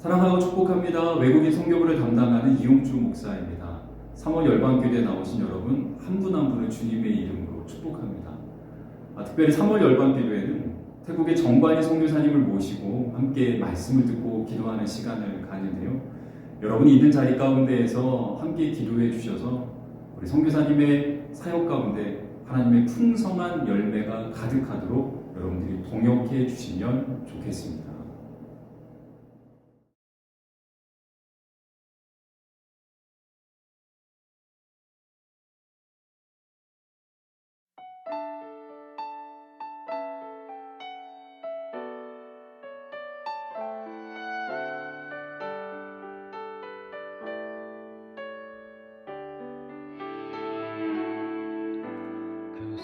사랑하고 축복합니다. 외국인 선교부를 담당하는 이용주 목사입니다. 3월 열방교대에 나오신 여러분 한 분 한 분을 주님의 이름으로 축복합니다. 특별히 3월 열방기도회는 태국의 정관희 선교사님을 모시고 함께 말씀을 듣고 기도하는 시간을 갖는데요. 여러분이 있는 자리 가운데에서 함께 기도해 주셔서 우리 선교사님의 사역 가운데 하나님의 풍성한 열매가 가득하도록 여러분들이 동역해 주시면 좋겠습니다.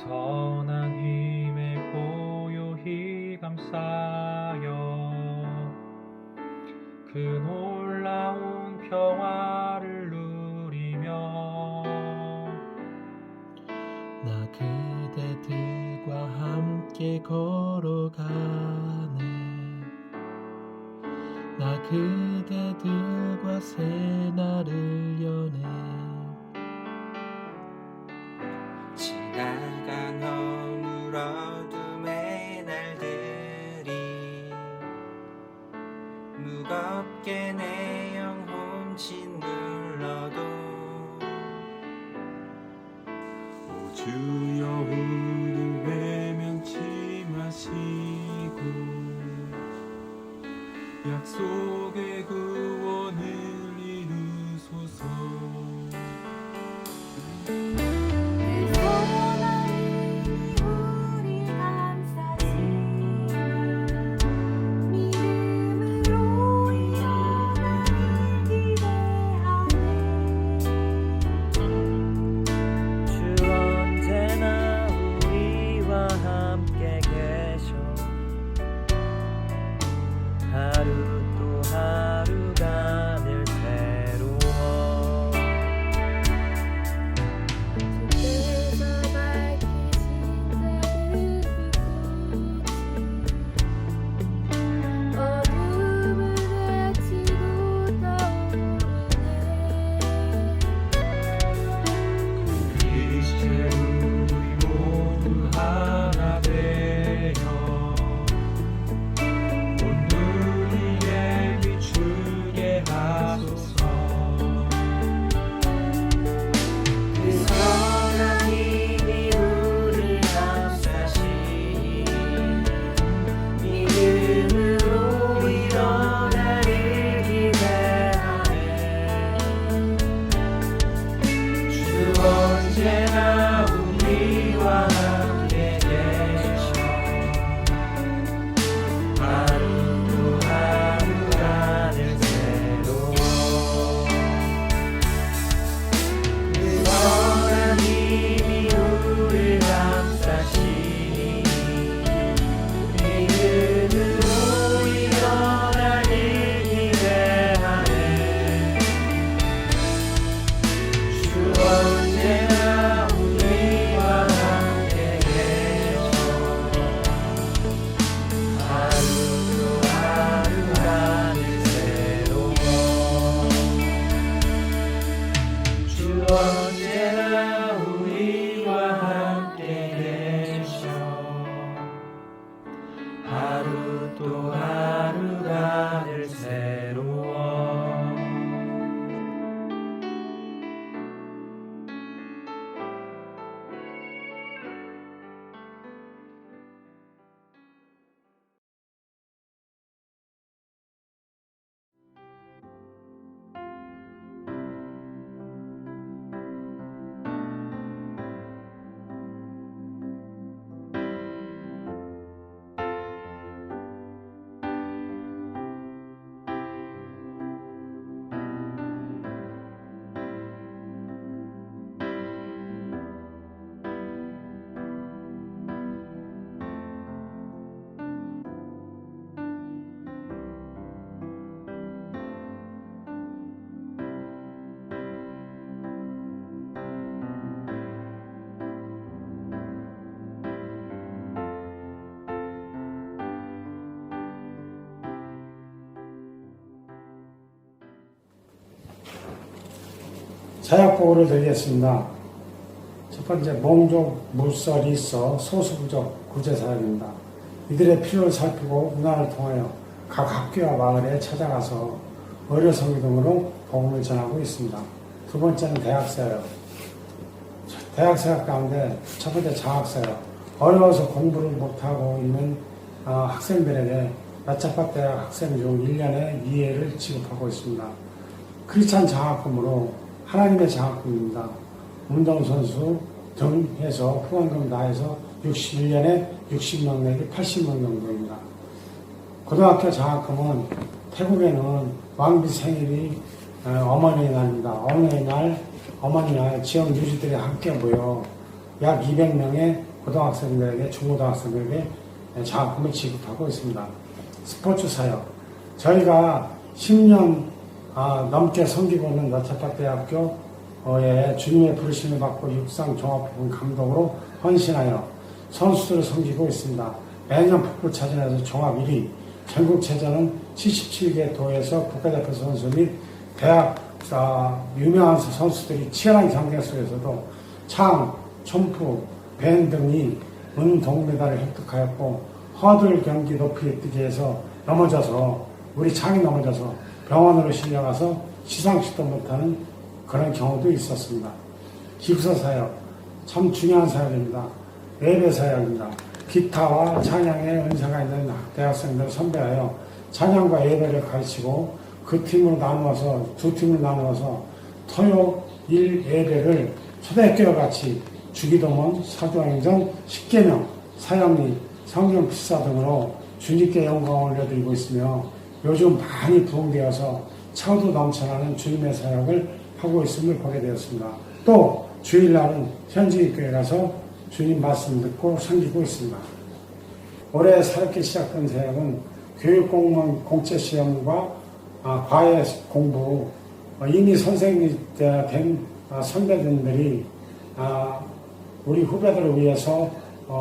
선한 힘에 고요히 감싸여 그 놀라운 평화를 누리며 나 그대들과 함께 걸어가네. 나 그대들과 새날을 여네. 지나간 허물 어둠의 날들이 무겁게 내 영혼 짓눌러도 오 주여 우리 외면치 마시고 약속의 구원을 이루소서. 하루 또 하루가 늘 새로워 주께서 밝히신 작은 빛꽃이 어둠을 헤치고 떠오르네. 이제 우리 모두 하나 되어 온누리에 비추게 하소서. 그 선한 힘이 우리를 감싸시니 믿음으로 일어나를 기대하네. 주 언제나 우리와 함께 계셔 하루 또 하루가 늘 새로워. 그 선한 힘이 우리를 감싸시니 믿음으로 일어나길 기대하네. 주 언제나 우리와 함께 계셔 하루 또 하루가 늘 새로워. 주 언제나 우리와 함께 계셔 하루 또 하루가 늘 새로워. 자약보고를 드리겠습니다. 첫 번째, 몽족, 무설이 있어 소수부족 구제사역입니다. 이들의 필요를 살피고 문화를 통하여 각 학교와 마을에 찾아가서 의료성교 등으로 복음을 전하고 있습니다. 두 번째는 대학사역. 대학사역 가운데 첫 번째 장학사역. 어려워서 공부를 못하고 있는 학생들에게 나차파 대학 학생 중 1년에 2회를 지급하고 있습니다. 크리스찬 장학금으로 하나님의 장학금입니다. 운동선수 등 해서 후원금 다 해서 1년에 60명 내지 80명 정도입니다. 고등학교 장학금은 태국에는 왕비 생일이 어머니 날입니다. 어머니 날 지역 유지들이 함께 모여 약 200명의 고등학생들에게 중고등학생들에게 장학금을 지급하고 있습니다. 스포츠 사역. 저희가 10년 넘게 섬기고 있는 나차파대학교에 주님의 부르심을 받고 육상종합부분 감독으로 헌신하여 선수들을 섬기고 있습니다. 매년 북부차전에서 종합 1위, 전국체전은 77개 도에서 국가대표 선수 및 대학 유명한 선수들이 치열한 경쟁 속에서도 창, 촌프, 밴 등이 은동메달을 획득하였고 허들 경기 높이 뛰기에서 우리 창이 넘어져서 병원으로 실려가서 시상식도 못하는 그런 경우도 있었습니다. 기부서 사역, 참 중요한 사역입니다. 예배 사역입니다. 기타와 찬양에 은사가 있는 대학생들을 선배하여 찬양과 예배를 가르치고 두 팀으로 나누어서 토요일 예배를 초대교회 같이 주기도문, 사도행전, 십계명, 사형리, 성경 필사 등으로 주님께 영광을 올려드리고 있으며 요즘 많이 부흥되어서 차도 넘쳐나는 주님의 사역을 하고 있음을 보게 되었습니다. 또 주일날은 현지의 교회 가서 주님 말씀 듣고 섬기고 있습니다. 올해 새롭게 시작된 사역은 교육공무원 공채시험과 과외 공부, 이미 선생님이 된 선배님들이 우리 후배들을 위해서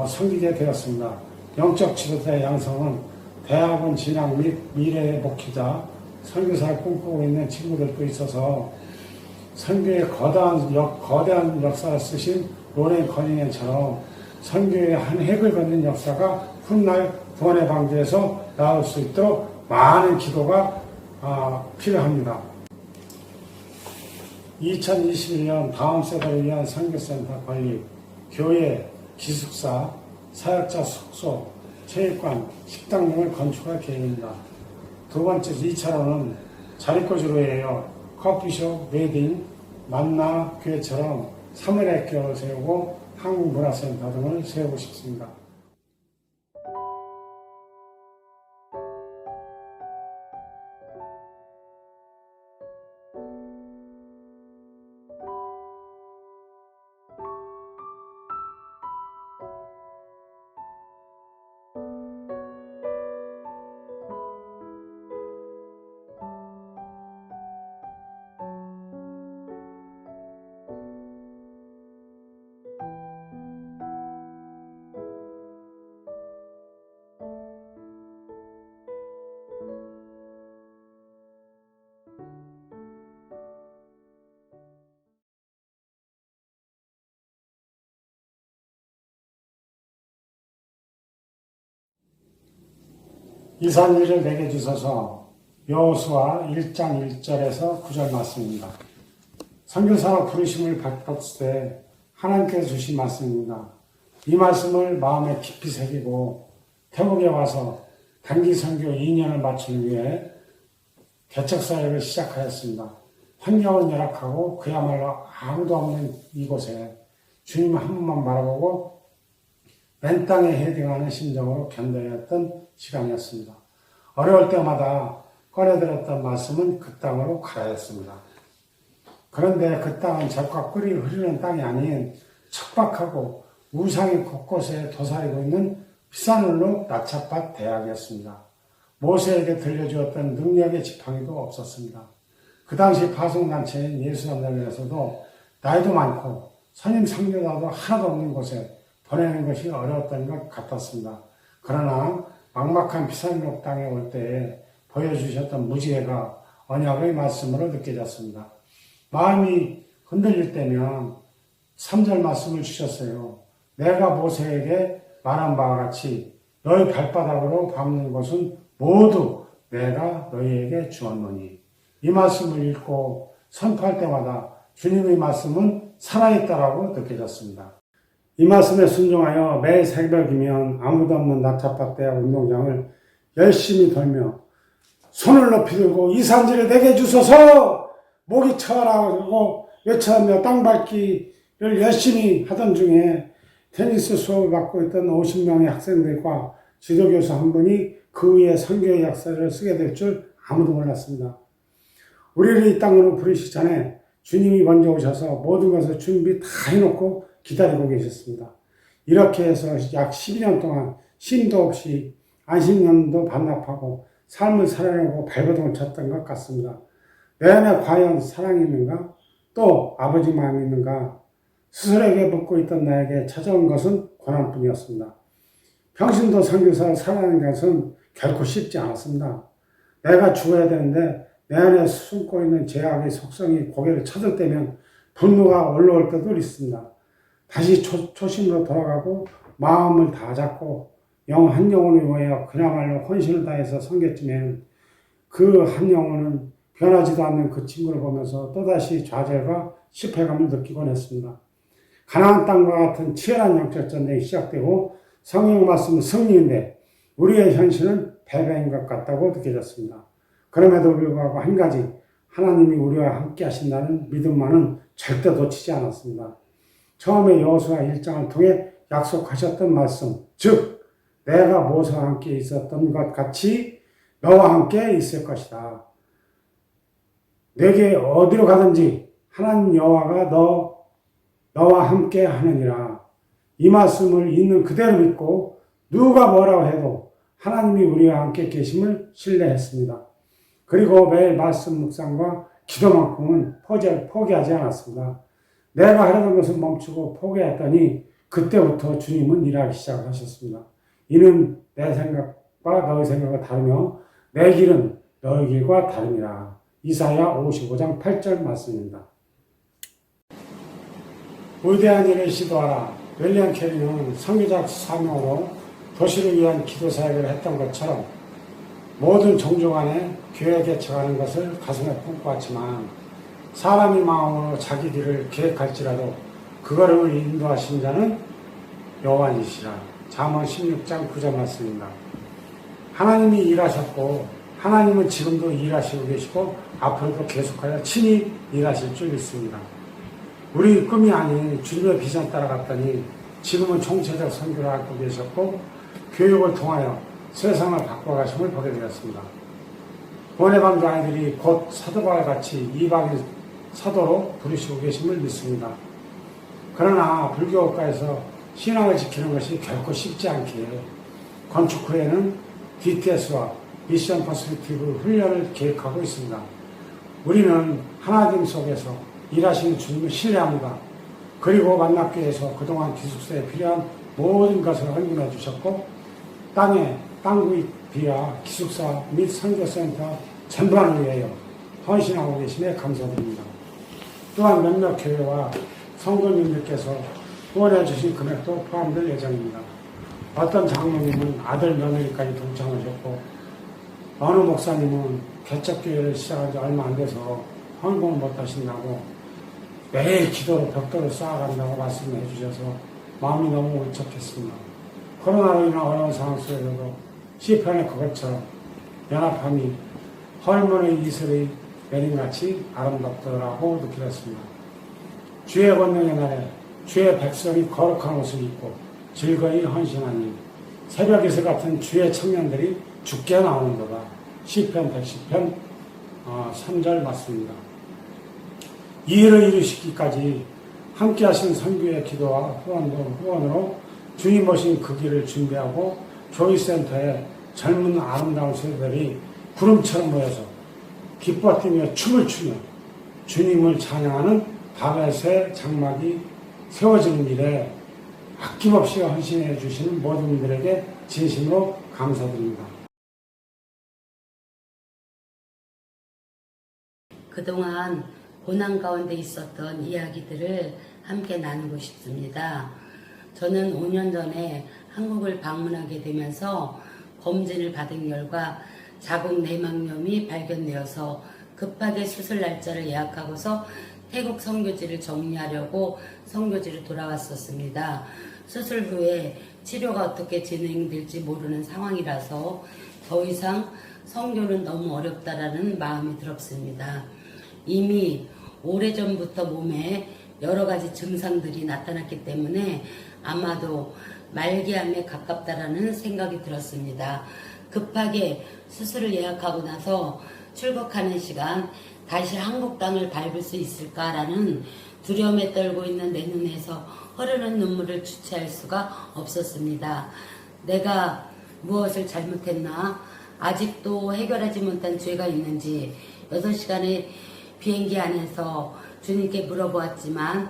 섬기게 되었습니다. 영적 지도자 양성은 대학원 진학 및 미래의 목회자, 선교사를 꿈꾸고 있는 친구들도 있어서 선교의 거대한 역사를 쓰신 로렌 커닝햄처럼 선교의 한 획을 걷는 역사가 훗날 구원의 방주에서 나올 수 있도록 많은 기도가 필요합니다. 2021년 다음 세대를 위한 선교센터 건립, 교회, 기숙사, 사역자 숙소, 체육관, 식당 등을 건축할 계획입니다. 두 번째 2차로는 자립거주로예요. 커피숍, 웨딩, 만나 교회처럼 사물학교를 세우고 한국문화센터 등을 세우고 싶습니다. 이산일을 내게 주소서. 여호수아 1장 1절에서 9절 말씀입니다. 선교사로 부르심을 받았을 때 하나님께서 주신 말씀입니다. 이 말씀을 마음에 깊이 새기고 태국에 와서 단기 선교 2년을 마치기 위해 개척사역을 시작하였습니다. 환경은 열악하고 그야말로 아무도 없는 이곳에 주님 한 분만 바라보고 맨 땅에 헤딩하는 심정으로 견뎌냈던 시간이었습니다. 어려울 때마다 꺼내들었던 말씀은 그 땅으로 가라였습니다. 그런데 그 땅은 젖과 꿀이 흐르는 땅이 아닌 척박하고 우상이 곳곳에 도사리고 있는 피산울로 나차밭 대학이었습니다. 모세에게 들려주었던 능력의 지팡이도 없었습니다. 그 당시 파송단체인 예수연합에서도 나이도 많고 선임 선교사도 하나도 없는 곳에 보내는 것이 어려웠던 것 같았습니다. 그러나 막막한 피산록 땅에 올 때에 보여주셨던 무지개가 언약의 말씀으로 느껴졌습니다. 마음이 흔들릴 때면 3절 말씀을 주셨어요. 내가 모세에게 말한 바와 같이 너희 발바닥으로 밟는 것은 모두 내가 너희에게 주었노니. 이 말씀을 읽고 선포할 때마다 주님의 말씀은 살아있다라고 느껴졌습니다. 이 말씀에 순종하여 매일 새벽이면 아무도 없는 낙차밭대 운동장을 열심히 돌며 손을 높이 들고 이 산지를 내게 주소서 목이 쳐라고 외쳐하며 땅밟기를 열심히 하던 중에 테니스 수업을 받고 있던 50명의 학생들과 지도교수 한 분이 그 위에 선교의 역사를 쓰게 될 줄 아무도 몰랐습니다. 우리를 이 땅으로 부르시기 전에 주님이 먼저 오셔서 모든 것을 준비 다 해놓고 기다리고 계셨습니다. 이렇게 해서 약 12년 동안 쉼도 없이 안식년도 반납하고 삶을 살아내고 발버둥을 쳤던 것 같습니다. 내 안에 과연 사랑이 있는가? 또 아버지 마음이 있는가? 스스로에게 묻고 있던 나에게 찾아온 것은 고난뿐이었습니다. 평신도 선교사를 살아가는 것은 결코 쉽지 않았습니다. 내가 죽어야 되는데 내 안에 숨고 있는 죄악의 속성이 고개를 쳐들 때면 분노가 올라올 때도 있습니다. 다시 초심으로 돌아가고 마음을 다 잡고 영 한 영혼을 위하여 그야말로 헌신을 다해서 섬겼지만 그 한 영혼은 변하지도 않는 그 친구를 보면서 또다시 좌절과 실패감을 느끼곤 했습니다. 가나안 땅과 같은 치열한 영적 전쟁이 시작되고 성경 말씀은 승리인데 우리의 현실은 패배인 것 같다고 느껴졌습니다. 그럼에도 불구하고 한 가지, 하나님이 우리와 함께 하신다는 믿음만은 절대 놓치지 않았습니다. 처음에 여호수아 1장을 통해 약속하셨던 말씀, 즉 내가 모세와 함께 있었던 것 같이 너와 함께 있을 것이다. 내게 어디로 가든지 하나님 여호와가 너와 함께 하느니라. 이 말씀을 있는 그대로 믿고 누가 뭐라고 해도 하나님이 우리와 함께 계심을 신뢰했습니다. 그리고 매일 말씀 묵상과 기도만큼은 포기하지 않았습니다. 내가 하려던 것을 멈추고 포기했더니 그때부터 주님은 일하기 시작하셨습니다. 이는 내 생각과 너의 생각과 다르며 내 길은 너의 길과 다름이라. 이사야 55장 8절 말씀입니다. 위대한 일을 시도하라. 윌리엄 캐리는 선교적 사명으로 도시를 위한 기도 사역을 했던 것처럼 모든 종족 간에 교회 개척하는 것을 가슴에 품고 왔지만 사람의 마음으로 자기 길을 계획할지라도 그 걸음을 인도하신 자는 여호와이시라. 잠언 16장 9절 말씀입니다. 하나님이 일하셨고 하나님은 지금도 일하시고 계시고 앞으로도 계속하여 친히 일하실 줄 믿습니다. 우리 꿈이 아닌 주님의 비전 따라갔더니 지금은 총체적 선교를 하고 계셨고 교육을 통하여 세상을 바꿔가심을 보게 되었습니다. 본해방자 아이들이 곧 사도바와 같이 이방인 사도로 부르시고 계심을 믿습니다. 그러나 불교국가에서 신앙을 지키는 것이 결코 쉽지 않기에 건축 후에는 DTS와 미션 퍼스펙티브 훈련을 계획하고 있습니다. 우리는 하나님 속에서 일하시는 주님을 신뢰합니다. 그리고 만납교회에서 그동안 기숙사에 필요한 모든 것을 헌금해 주셨고 땅구입 비와 기숙사 및 선교센터 전반을 위하여 헌신하고 계심에 감사드립니다. 또한 몇몇 교회와 성도님들께서 후원해 주신 금액도 포함될 예정입니다. 어떤 장로님은 아들 며느리까지 동참하셨고 어느 목사님은 개척교회를 시작한 지 얼마 안 돼서 헌금을 못 하신다고 매일 기도로 벽돌을 쌓아간다고 말씀해 주셔서 마음이 너무 울적했습니다. 코로나로 인한 어려운 상황 속에서도 시편의 그것처럼 연합함이 헐문의 이슬의 내림같이 아름답더라고 느끼었습니다. 주의 권능의 날에 주의 백성이 거룩한 옷을 입고 즐거이 헌신하니 새벽 이슬 같은 주의 청년들이 죽게 나오는도다. 시편 110편 3절 맞습니다. 이 일을 이루시기까지 함께 하신 선교의 기도와 후원으로 주님 오신 그 길을 준비하고 조이센터에 젊은 아름다운 세대들이 구름처럼 모여서 기뻐 뛰며 춤을 추며 주님을 찬양하는 다벳의 장막이 세워지는 일에 아낌없이 헌신해 주시는 모든 분들에게 진심으로 감사드립니다. 그동안 고난 가운데 있었던 이야기들을 함께 나누고 싶습니다. 저는 5년 전에 한국을 방문하게 되면서 검진을 받은 결과 자궁 내막염이 발견되어서 급하게 수술 날짜를 예약하고서 태국 선교지를 정리하려고 선교지로 돌아왔었습니다. 수술 후에 치료가 어떻게 진행될지 모르는 상황이라서 더 이상 선교는 너무 어렵다라는 마음이 들었습니다. 이미 오래전부터 몸에 여러 가지 증상들이 나타났기 때문에 아마도 말기암에 가깝다라는 생각이 들었습니다. 급하게 수술을 예약하고 나서 출국하는 시간 다시 한국 땅을 밟을 수 있을까라는 두려움에 떨고 있는 내 눈에서 흐르는 눈물을 주체할 수가 없었습니다. 내가 무엇을 잘못했나? 아직도 해결하지 못한 죄가 있는지 6시간의 비행기 안에서 주님께 물어보았지만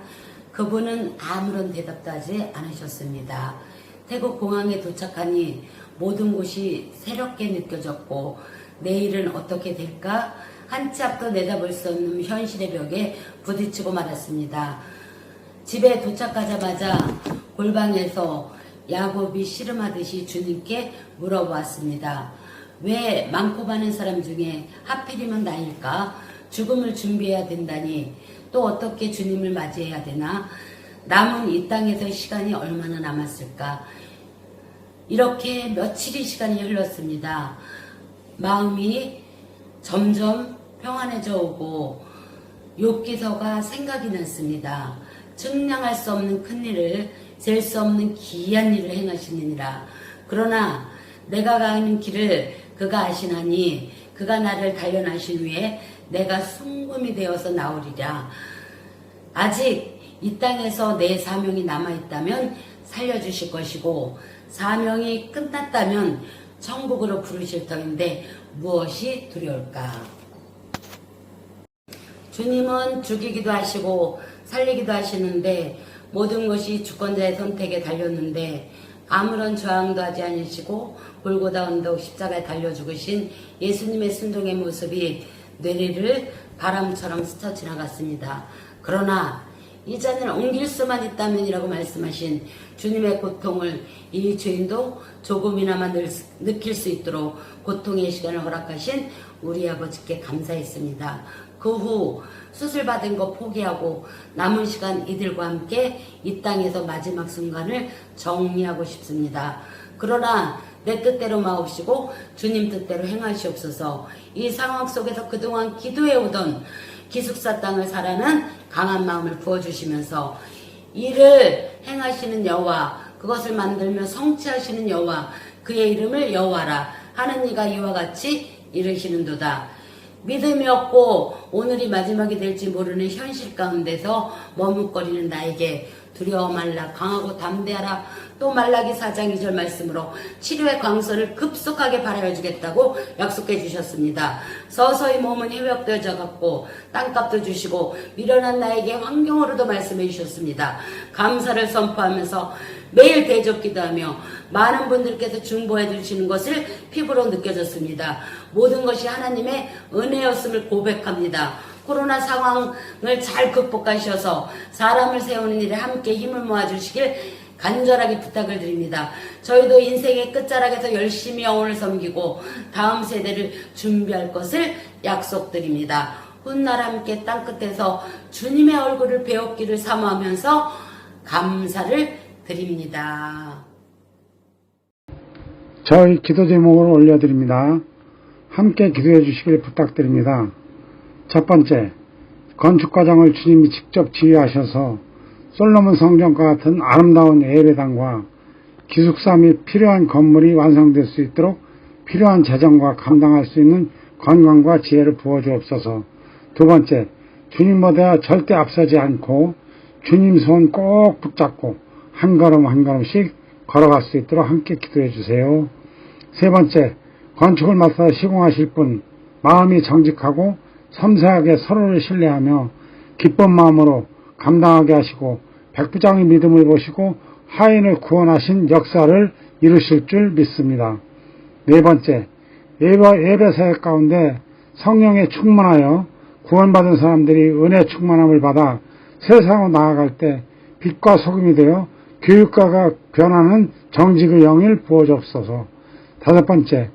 그분은 아무런 대답도 하지 않으셨습니다. 태국 공항에 도착하니 모든 곳이 새롭게 느껴졌고 내일은 어떻게 될까? 한 치 앞도 내다볼 수 없는 현실의 벽에 부딪히고 말았습니다. 집에 도착하자마자 골방에서 야곱이 씨름하듯이 주님께 물어보았습니다. 왜 많고 많은 사람 중에 하필이면 나일까? 죽음을 준비해야 된다니 또 어떻게 주님을 맞이해야 되나? 남은 이 땅에서 시간이 얼마나 남았을까? 이렇게 며칠의 시간이 흘렀습니다. 마음이 점점 평안해져 오고 욥기서가 생각이 났습니다. 측량할 수 없는 큰일을 잴 수 없는 기이한 일을 행하시느니라. 그러나 내가 가는 길을 그가 아시나니 그가 나를 단련하신 후에 내가 순금이 되어서 나오리라. 아직 이 땅에서 내 사명이 남아있다면 살려주실 것이고 사명이 끝났다면 천국으로 부르실 터인데 무엇이 두려울까? 주님은 죽이기도 하시고 살리기도 하시는데 모든 것이 주권자의 선택에 달렸는데 아무런 저항도 하지 않으시고 골고다 언덕 십자가에 달려 죽으신 예수님의 순종의 모습이 뇌리를 바람처럼 스쳐 지나갔습니다. 그러나 이 잔을 옮길 수만 있다면이라고 말씀하신 주님의 고통을 이 죄인도 조금이나마 느낄 수 있도록 고통의 시간을 허락하신 우리 아버지께 감사했습니다. 그 후 수술받은 거 포기하고 남은 시간 이들과 함께 이 땅에서 마지막 순간을 정리하고 싶습니다. 그러나 내 뜻대로 마옵시고 주님 뜻대로 행하시옵소서. 이 상황 속에서 그동안 기도해오던 기숙사 땅을 사라는 강한 마음을 부어주시면서 이를 행하시는 여호와, 그것을 만들며 성취하시는 여호와, 그의 이름을 여호와라 하는 이가 이와 같이 이르시는도다. 믿음이 없고 오늘이 마지막이 될지 모르는 현실 가운데서 머뭇거리는 나에게 두려워 말라, 강하고 담대하라. 또 말라기 4장 2절 말씀으로 치료의 광선을 급속하게 발하여 주겠다고 약속해 주셨습니다. 서서히 몸은 회복되어져 갖고 땅값도 주시고 미련한 나에게 환경으로도 말씀해 주셨습니다. 감사를 선포하면서 매일 대접 기도하며 많은 분들께서 중보해 주시는 것을 피부로 느껴졌습니다. 모든 것이 하나님의 은혜였음을 고백합니다. 코로나 상황을 잘 극복하셔서 사람을 세우는 일에 함께 힘을 모아주시길 간절하게 부탁을 드립니다. 저희도 인생의 끝자락에서 열심히 영혼을 섬기고 다음 세대를 준비할 것을 약속드립니다. 훗날 함께 땅끝에서 주님의 얼굴을 배웠기를 사모하면서 감사를 드립니다. 저희 기도 제목을 올려드립니다. 함께 기도해 주시길 부탁드립니다. 첫 번째, 건축 과정을 주님이 직접 지휘하셔서 솔로몬 성전과 같은 아름다운 예배당과 기숙사 및 필요한 건물이 완성될 수 있도록 필요한 재정과 감당할 수 있는 건강과 지혜를 부어주옵소서. 두 번째, 주님보다 절대 앞서지 않고 주님 손 꼭 붙잡고 한 걸음 한 걸음씩 걸어갈 수 있도록 함께 기도해 주세요. 세 번째, 건축을 맡아 시공하실 분 마음이 정직하고 섬세하게 서로를 신뢰하며 기쁜 마음으로 감당하게 하시고 백부장의 믿음을 보시고 하인을 구원하신 역사를 이루실 줄 믿습니다. 네 번째, 예배 사역 가운데 성령에 충만하여 구원받은 사람들이 은혜 충만함을 받아 세상으로 나아갈 때 빛과 소금이 되어 교육가가 변하는 정직의 영을 부어주옵소서. 5번째,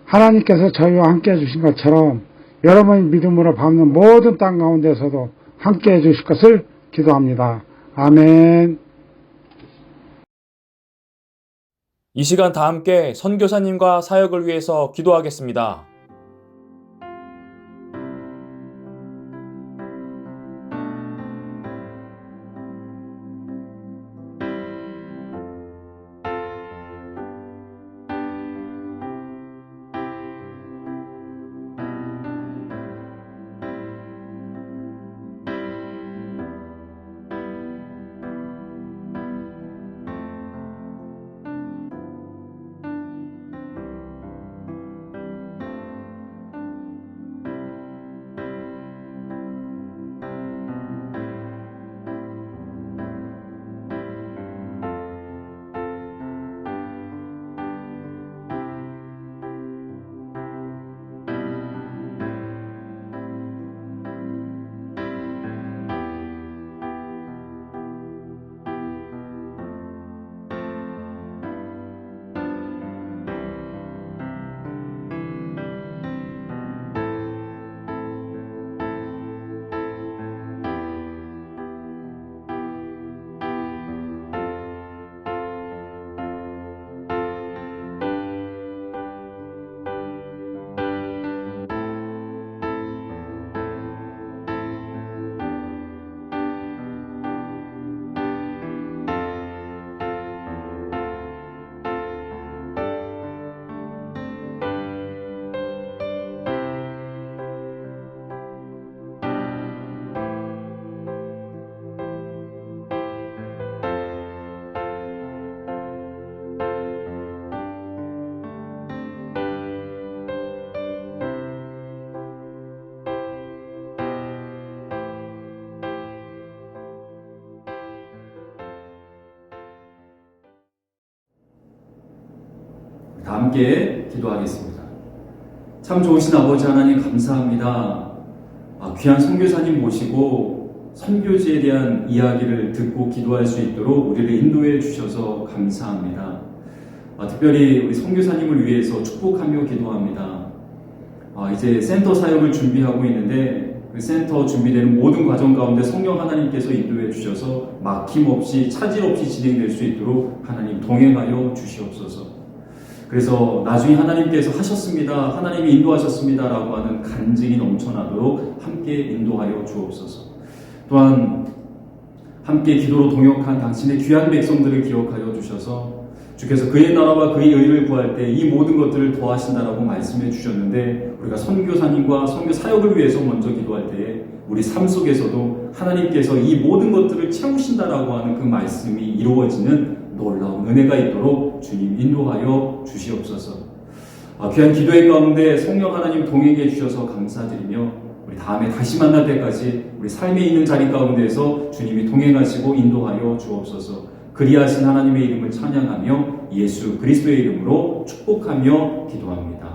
하나님께서 저희와 함께 해주신 것처럼 여러분이 믿음으로 밟는 모든 땅 가운데서도 함께 해주실 것을 기도합니다. 아멘. 이 시간 다 함께 선교사님과 사역을 위해서 기도하겠습니다. 다 함께 기도하겠습니다. 참 좋으신 아버지 하나님 감사합니다. 귀한 선교사님 모시고 선교지에 대한 이야기를 듣고 기도할 수 있도록 우리를 인도해 주셔서 감사합니다. 특별히 우리 선교사님을 위해서 축복하며 기도합니다. 이제 센터 사역을 준비하고 있는데 그 센터 준비되는 모든 과정 가운데 성령 하나님께서 인도해 주셔서 막힘없이 차질 없이 진행될 수 있도록 하나님 동행하여 주시옵소서. 그래서 나중에 하나님께서 하셨습니다, 하나님이 인도하셨습니다 라고 하는 간증이 넘쳐나도록 함께 인도하여 주옵소서. 또한 함께 기도로 동역한 당신의 귀한 백성들을 기억하여 주셔서 주께서 그의 나라와 그의 의를 구할 때 이 모든 것들을 더하신다라고 말씀해 주셨는데, 우리가 선교사님과 선교 사역을 위해서 먼저 기도할 때에 우리 삶 속에서도 하나님께서 이 모든 것들을 채우신다라고 하는 그 말씀이 이루어지는 놀라운 은혜가 있도록 주님 인도하여 주시옵소서. 귀한 기도의 가운데 성령 하나님 동행해 주셔서 감사드리며 우리 다음에 다시 만날 때까지 우리 삶에 있는 자리 가운데서 주님이 동행하시고 인도하여 주옵소서. 그리하신 하나님의 이름을 찬양하며 예수 그리스도의 이름으로 축복하며 기도합니다.